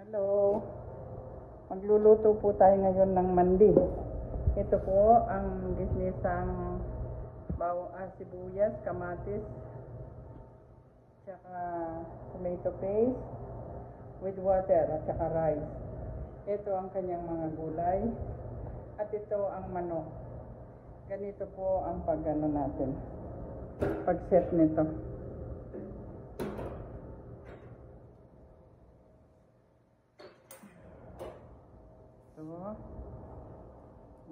Hello. Magluluto po tayo ngayon ng mandi. Ito po ang ginisang sibuyas, kamatis, tsaka tomato paste with water at tsaka rice. Ito ang kanyang mga gulay. At ito ang manok. Ganito po ang pag-set nito. So,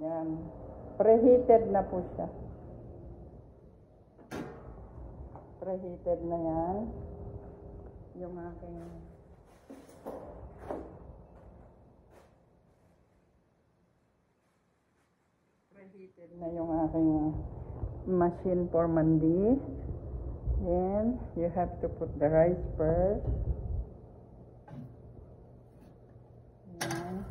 yan. Preheated na po siya. Preheated na yan. Yung aking preheated na yung aking machine for mandi. Then, you have to put the rice first. Yan.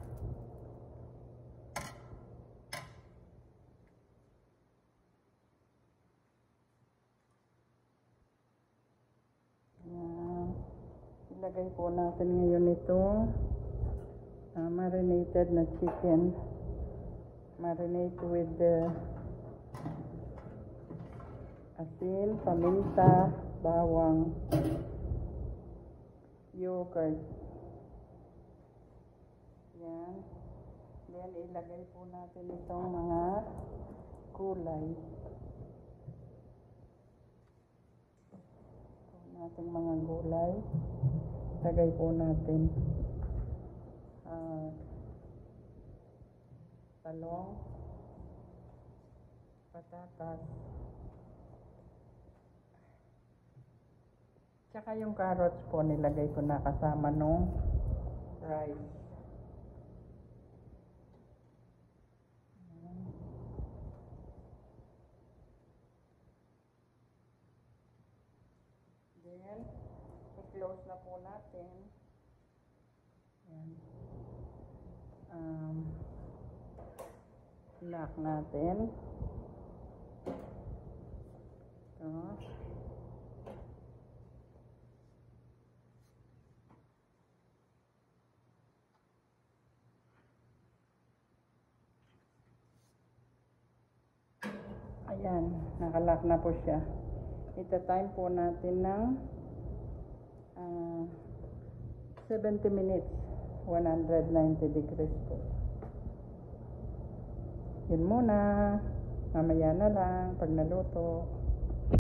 Ilagay po natin ngayon itong marinated na chicken. Marinate with the asin, paminta, bawang, yogurt. Yan. Then ilagay po natin itong mga gulay. Ating mga gulay. Lagay po natin talong, patatas, tsaka yung carrots po nilagay ko na kasama nung rice. Then, i-close na po natin. Yan. Lock natin. Ito. Ayan, nakalock na po siya. Ita-time po natin ng 70 minutes, 190 degrees po. Yun muna. Mamaya na lang pag naluto.